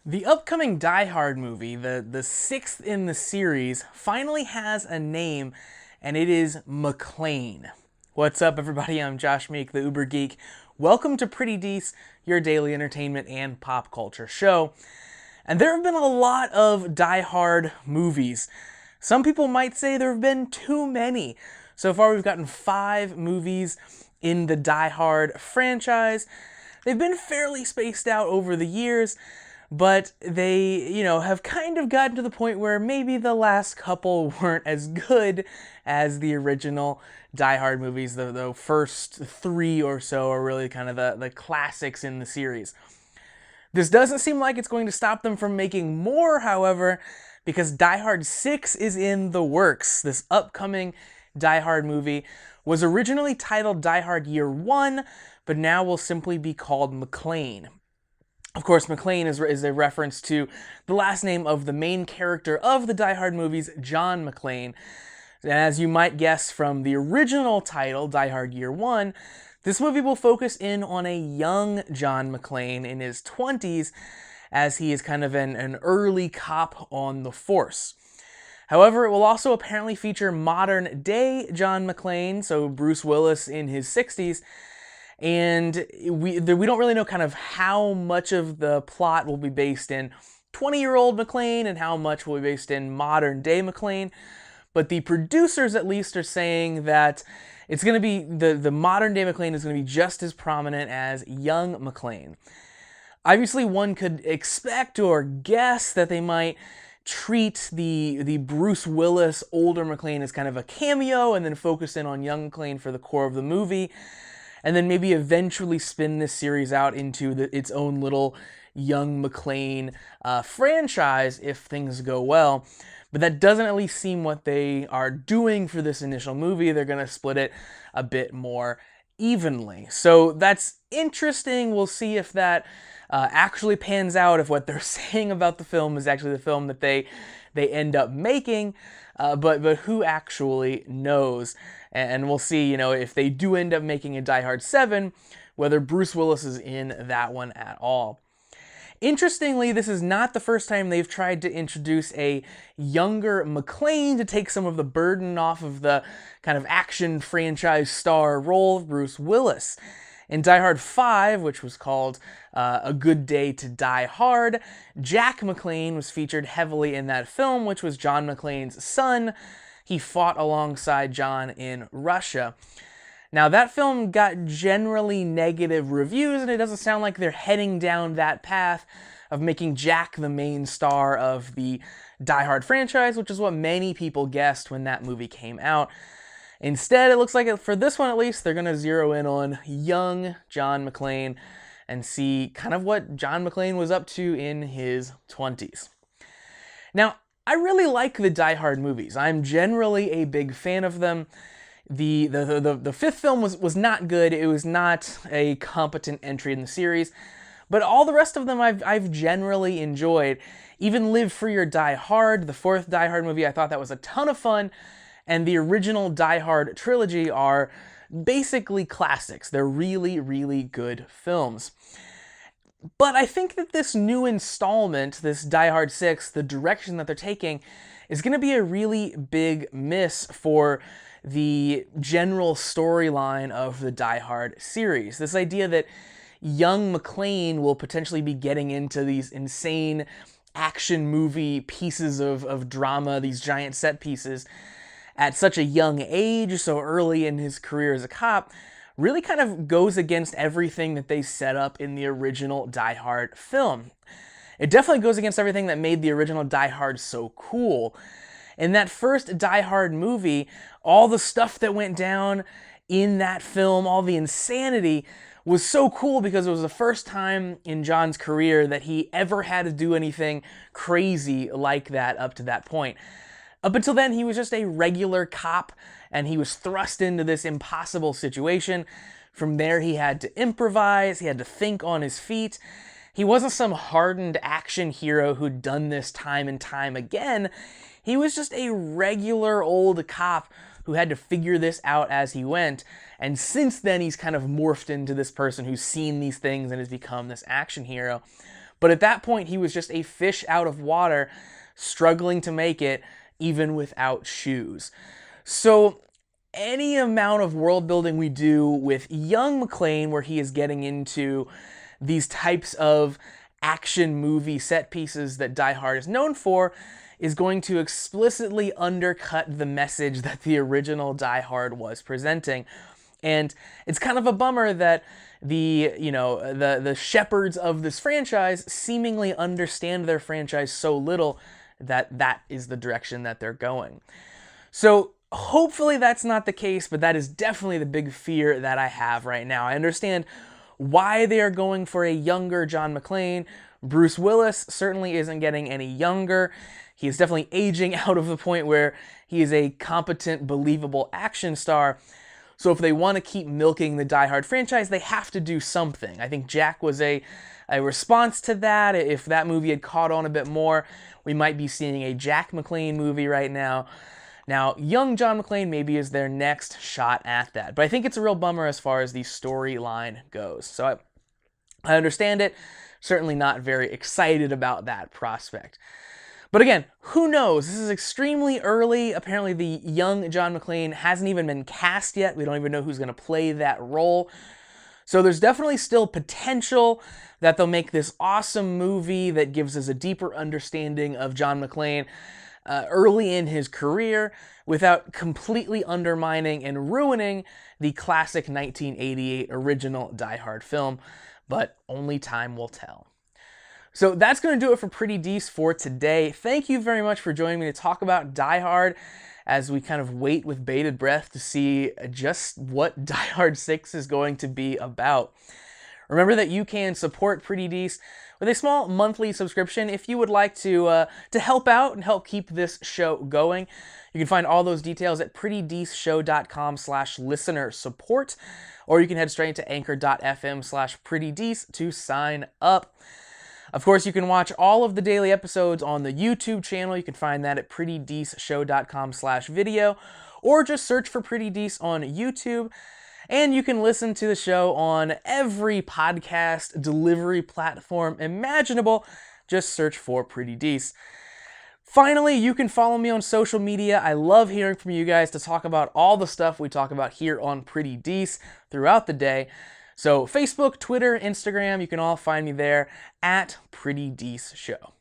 The upcoming Die Hard movie, the sixth in the series, finally has a name, and it is McClane. What's up, everybody? I'm Josh Meek, the Uber Geek. Welcome to Pretty Dece, your daily entertainment and pop culture show. And there have been a lot of Die Hard movies. Some people might say there have been too many. So far, we've gotten 5 movies in the Die Hard franchise. They've been fairly spaced out over the years, but they, have kind of gotten to the point where maybe the last couple weren't as good as the original Die Hard movies. The first 3 or so are really kind of the classics in the series. This doesn't seem like it's going to stop them from making more, however, because Die Hard 6 is in the works. This upcoming Die Hard movie was originally titled Die Hard Year 1, but now will simply be called McClane. Of course, McClane is a reference to the last name of the main character of the Die Hard movies, John McClane. And as you might guess from the original title, Die Hard Year 1, this movie will focus in on a young John McClane in his 20s, as he is kind of an early cop on the force. However, it will also apparently feature modern-day John McClane, so Bruce Willis in his 60s, and we don't really know kind of how much of the plot will be based in 20-year-old McClane and how much will be based in modern-day McClane, but the producers at least are saying that it's going to be, the modern-day McClane is going to be just as prominent as young McClane. Obviously, one could expect or guess that they might treat the Bruce Willis older McClane as kind of a cameo and then focus in on young McClane for the core of the movie, and then maybe eventually spin this series out into its own little young McClane franchise if things go well. But that doesn't at least seem what they are doing for this initial movie. They're going to split it a bit more evenly. So that's interesting. We'll see if that actually pans out, if what they're saying about the film is actually the film that they end up making. But who actually knows? And we'll see, if they do end up making a Die Hard 7, whether Bruce Willis is in that one at all. Interestingly, this is not the first time they've tried to introduce a younger McClane to take some of the burden off of the kind of action franchise star role of Bruce Willis. In Die Hard 5, which was called A Good Day to Die Hard, Jack McClane was featured heavily in that film, which was John McClane's son. He fought alongside John in Russia. Now, that film got generally negative reviews, and it doesn't sound like they're heading down that path of making Jack the main star of the Die Hard franchise, which is what many people guessed when that movie came out. Instead, it looks like, for this one at least, they're going to zero in on young John McClane and see kind of what John McClane was up to in his 20s. Now, I really like the Die Hard movies. I'm generally a big fan of them. The fifth film was not good. It was not a competent entry in the series, but all the rest of them I've generally enjoyed. Even Live Free or Die Hard, the fourth Die Hard movie, I thought that was a ton of fun, and the original Die Hard trilogy are basically classics. They're really, really good films. But I think that this new installment, this Die Hard 6, the direction that they're taking, is going to be a really big miss for the general storyline of the Die Hard series. This idea that young McClane will potentially be getting into these insane action movie pieces of drama, these giant set pieces, at such a young age, so early in his career as a cop, really kind of goes against everything that they set up in the original Die Hard film. It definitely goes against everything that made the original Die Hard so cool. In that first Die Hard movie, all the stuff that went down in that film, all the insanity, was so cool because it was the first time in John's career that he ever had to do anything crazy like that up to that point. Up until then, he was just a regular cop, and he was thrust into this impossible situation. From there, he had to improvise, he had to think on his feet. He wasn't some hardened action hero who'd done this time and time again. He was just a regular old cop who had to figure this out as he went, and since then he's kind of morphed into this person who's seen these things and has become this action hero. But at that point, he was just a fish out of water, struggling to make it even without shoes. So any amount of world building we do with young McClane, where he is getting into these types of action movie set pieces that Die Hard is known for, is going to explicitly undercut the message that the original Die Hard was presenting. And it's kind of a bummer that the shepherds of this franchise seemingly understand their franchise so little that that is the direction that they're going. So hopefully that's not the case, but that is definitely the big fear that I have right now. I understand why they are going for a younger John McClane. Bruce Willis certainly isn't getting any younger. He is definitely aging out of the point where he is a competent, believable action star. So if they want to keep milking the Die Hard franchise, they have to do something. I think Jack was a response to that. If that movie had caught on a bit more, we might be seeing a Jack McClane movie right now. Now, young John McClane maybe is their next shot at that. But I think it's a real bummer as far as the storyline goes. So I understand it. Certainly not very excited about that prospect. But again, who knows? This is extremely early. Apparently the young John McClane hasn't even been cast yet. We don't even know who's going to play that role. So there's definitely still potential that they'll make this awesome movie that gives us a deeper understanding of John McClane early in his career without completely undermining and ruining the classic 1988 original Die Hard film, but only time will tell. So that's going to do it for Pretty Dece for today. Thank you very much for joining me to talk about Die Hard as we kind of wait with bated breath to see just what Die Hard 6 is going to be about. Remember that you can support Pretty Dece with a small monthly subscription if you would like to help out and help keep this show going. You can find all those details at prettydeceshow.com/listener support, or you can head straight to anchor.fm/prettydece to sign up. Of course, you can watch all of the daily episodes on the YouTube channel. You can find that at prettydeceshow.com/video, or just search for Pretty Dece on YouTube. And you can listen to the show on every podcast delivery platform imaginable. Just search for Pretty Dece. Finally, you can follow me on social media. I love hearing from you guys to talk about all the stuff we talk about here on Pretty Dece throughout the day. So Facebook, Twitter, Instagram, you can all find me there at Pretty Dece Show.